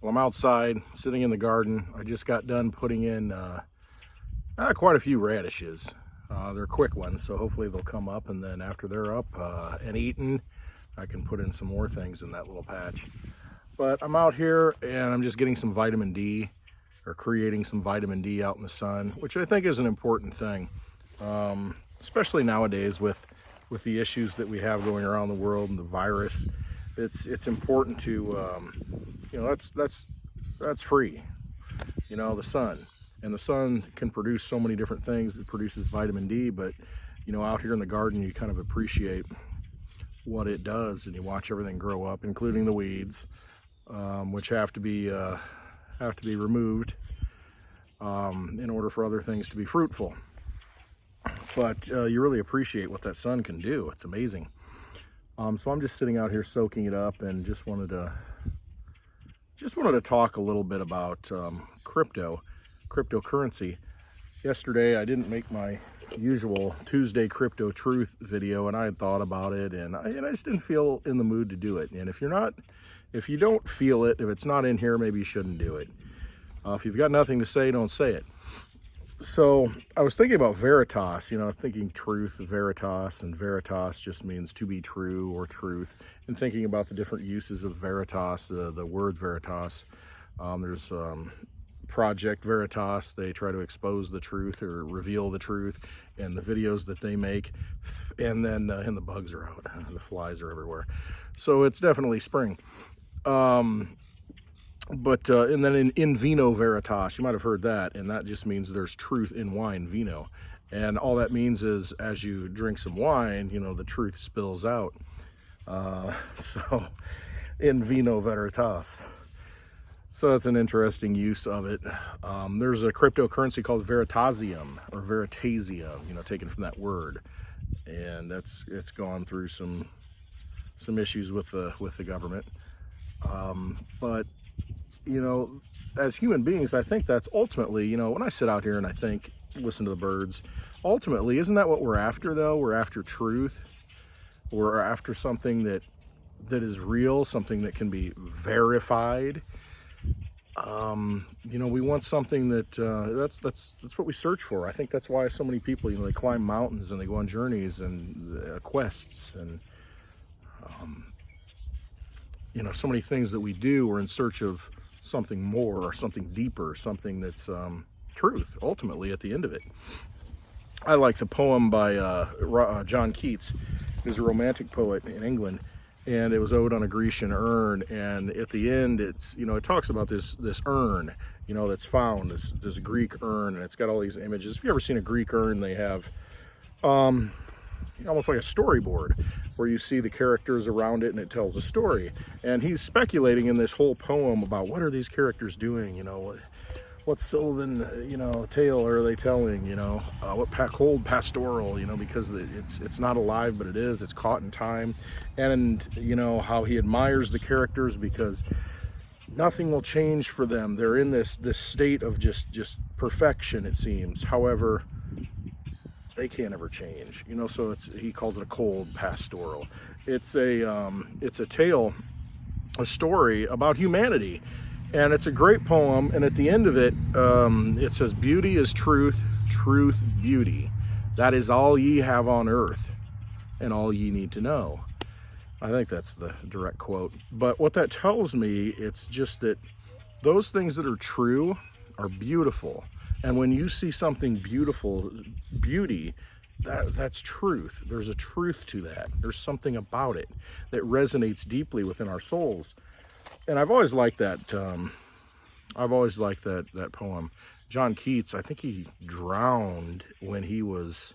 Well, I'm outside, sitting in the garden. I just got done putting in quite a few radishes. They're quick ones, so hopefully they'll come up, and then after they're up and eaten, I can put in some more things in that little patch. But I'm out here, and I'm just getting some vitamin D, or creating some vitamin D out in the sun, which I think is an important thing, especially nowadays with the issues that we have going around the world and the virus. It's important to, you know, that's free, you know, the sun. And the sun can produce so many different things. It produces vitamin D, but, you know, out here in the garden, you kind of appreciate what it does, and you watch everything grow up, including the weeds, which have to be removed in order for other things to be fruitful. But you really appreciate what that sun can do. It's amazing. So I'm just sitting out here soaking it up, and just wanted to talk a little bit about cryptocurrency. Yesterday I didn't make my usual Tuesday crypto truth video, and I had thought about it, and I just didn't feel in the mood to do it. And if you don't feel it, if it's not in here, maybe you shouldn't do it. If you've got nothing to say, don't say it. So I was thinking about Veritas, you know, thinking truth, Veritas, and Veritas just means to be true or truth, and thinking about the different uses of Veritas, the word Veritas. There's Project Veritas. They try to expose the truth or reveal the truth in the videos that they make, and then and the bugs are out, the flies are everywhere. So it's definitely spring. And then in vino veritas, you might have heard that, and that just means there's truth in wine, vino. And all that means is, as you drink some wine, you know, the truth spills out. So in vino veritas. So that's an interesting use of it. There's a cryptocurrency called Veritasium, or Veritasium, you know, taken from that word. And it's gone through some issues with the government. But you know, as human beings, I think that's ultimately, you know, when I sit out here and I think, listen to the birds, ultimately, isn't that what we're after, though? We're after truth. We're after something that is real, something that can be verified. You know, we want something that, that's what we search for. I think that's why so many people, you know, they climb mountains and they go on journeys and quests, and, you know, so many things that we do, we're in search of something more, or something deeper, something that's truth, ultimately, at the end of it. I like the poem by John Keats. He's a romantic poet in England, and it was Ode on a Grecian Urn, and at the end, it's, you know, it talks about this urn, you know, that's found, this Greek urn, and it's got all these images. If you've ever seen a Greek urn, they have almost like a storyboard, where you see the characters around it and it tells a story. And he's speculating in this whole poem about what are these characters doing, you know, what sylvan, you know, tale are they telling, you know, what cold pastoral, you know, because it's not alive, but it is, it's caught in time. And, you know, how he admires the characters because nothing will change for them. They're in this state of just perfection, it seems. However, they can't ever change, you know. So he calls it a cold pastoral. It's a tale, a story about humanity, and it's a great poem. And at the end of it, it says, "Beauty is truth, truth beauty. That is all ye have on earth, and all ye need to know." I think that's the direct quote. But what that tells me, it's just that those things that are true are beautiful. And when you see something beautiful, beauty, that's truth. There's a truth to that. There's something about it that resonates deeply within our souls. And I've always liked that. That poem. John Keats, I think he drowned when he was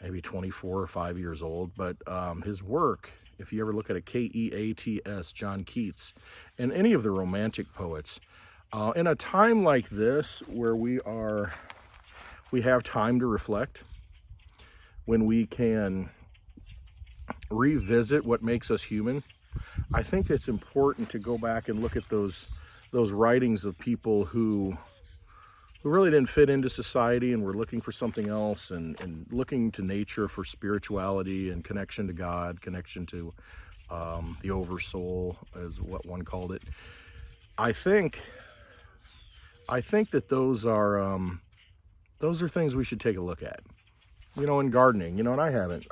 maybe 24 or 5 years old. But his work, if you ever look at it, Keats, John Keats, and any of the romantic poets, in a time like this, where we have time to reflect, when we can revisit what makes us human, I think it's important to go back and look at those writings of people who really didn't fit into society and were looking for something else, and looking to nature for spirituality and connection to God, connection to the oversoul, as what one called it. I think that those are things we should take a look at. You know, in gardening, you know, and I haven't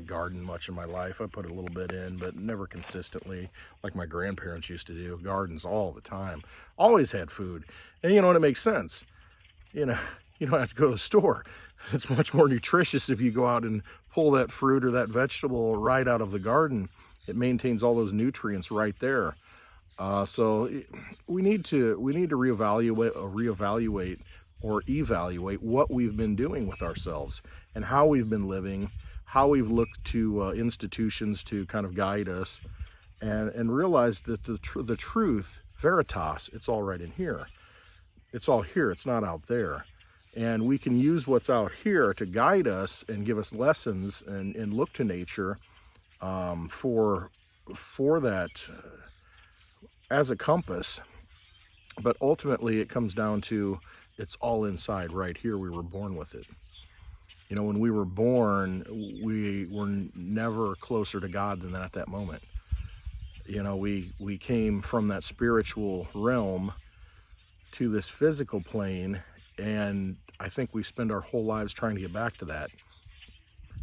gardened much in my life. I put a little bit in, but never consistently like my grandparents used to do. Gardens all the time. Always had food. And you know, and it makes sense. You know, you don't have to go to the store. It's much more nutritious if you go out and pull that fruit or that vegetable right out of the garden. It maintains all those nutrients right there. So we need to reevaluate or evaluate what we've been doing with ourselves and how we've been living, how we've looked to institutions to kind of guide us, and realize that the truth, Veritas, it's all right in here. It's all here. It's not out there. And we can use what's out here to guide us and give us lessons and look to nature for that as a compass. But ultimately, it comes down to it's all inside right here. We were born with it. You know, when we were born, we were never closer to God than at that moment. You know, we came from that spiritual realm to this physical plane, and I think we spend our whole lives trying to get back to that.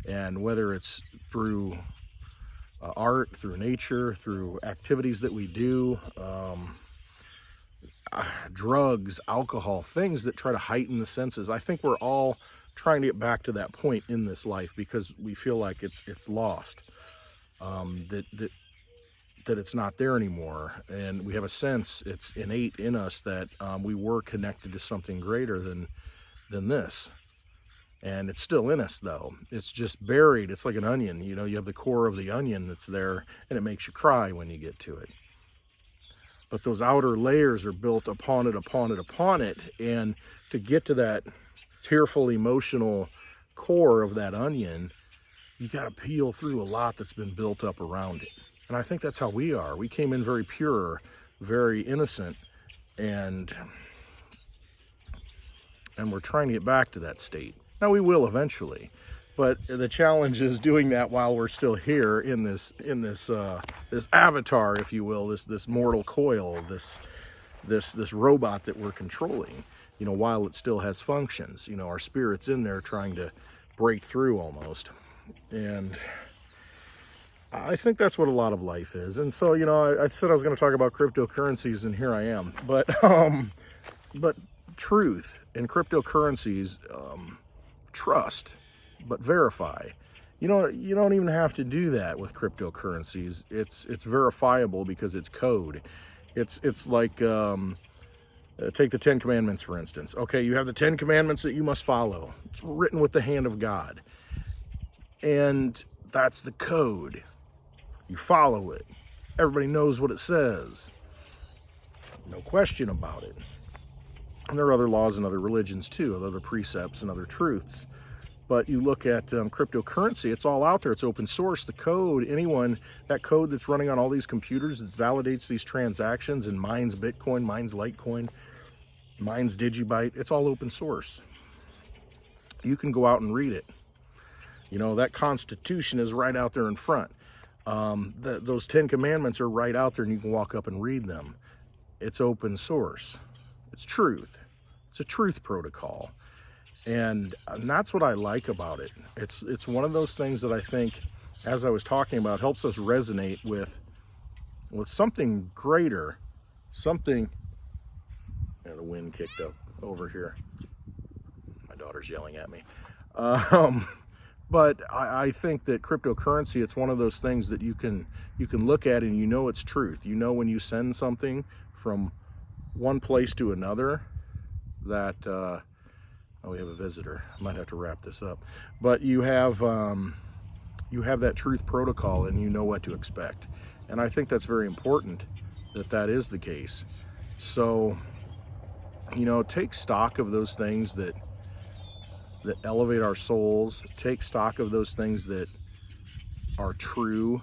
And whether it's through art, through nature, through activities that we do, drugs, alcohol, things that try to heighten the senses. I think we're all trying to get back to that point in this life because we feel like it's lost, that it's not there anymore, and we have a sense, it's innate in us that we were connected to something greater than this, and it's still in us though. It's just buried. It's like an onion. You know, you have the core of the onion that's there, and it makes you cry when you get to it. But those outer layers are built upon it, and to get to that tearful, emotional core of that onion, you got to peel through a lot that's been built up around it. And I think that's how we are. We came in very pure, very innocent, and we're trying to get back to that state. Now, we will eventually, but the challenge is doing that while we're still here in this avatar, if you will, this mortal coil, this robot that we're controlling, you know, while it still has functions. You know, our spirit's in there trying to break through almost. And I think that's what a lot of life is. And so, you know, I said I was going to talk about cryptocurrencies, and here I am. But truth in cryptocurrencies, trust, but verify. You know, you don't even have to do that with cryptocurrencies. It's verifiable because it's code. It's like take the 10 Commandments, for instance. Okay, you have the 10 Commandments that you must follow. It's written with the hand of God. And that's the code. You follow it. Everybody knows what it says. No question about it. And there are other laws in other religions too, other precepts and other truths. But you look at cryptocurrency, it's all out there. It's open source. The code, that code that's running on all these computers that validates these transactions and mines Bitcoin, mines Litecoin, mines Digibyte, it's all open source. You can go out and read it. You know, that Constitution is right out there in front. Those 10 Commandments are right out there, and you can walk up and read them. It's open source. It's truth. It's a truth protocol. And that's what I like about it. It's one of those things that I think, as I was talking about, helps us resonate with something greater, something. Yeah, the wind kicked up over here. My daughter's yelling at me. But I think that cryptocurrency, it's one of those things that you can look at and you know it's truth. You know when you send something from one place to another that oh, we have a visitor. I might have to wrap this up. But you have that truth protocol, and you know what to expect. And I think that's very important that is the case. So, you know, take stock of those things that elevate our souls. Take stock of those things that are true,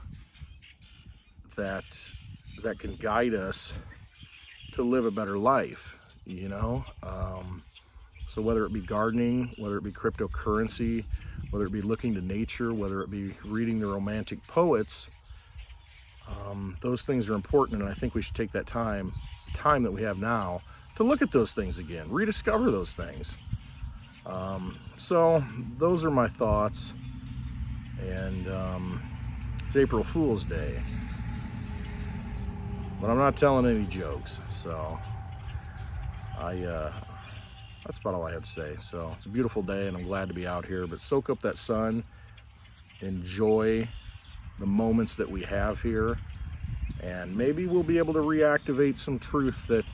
that can guide us to live a better life, you know. So whether it be gardening, whether it be cryptocurrency, whether it be looking to nature, whether it be reading the romantic poets, Those things are important, and I think we should take that time that we have now to look at those things again, rediscover those things. So those are my thoughts, and it's April Fool's Day, but I'm not telling any jokes, so that's about all I have to say. So it's a beautiful day, and I'm glad to be out here, but soak up that sun, enjoy the moments that we have here, and maybe we'll be able to reactivate some truth that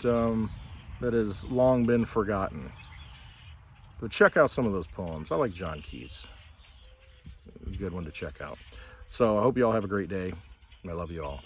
that has long been forgotten. But check out some of those poems. I like John Keats. A good one to check out. So I hope you all have a great day. I love you all.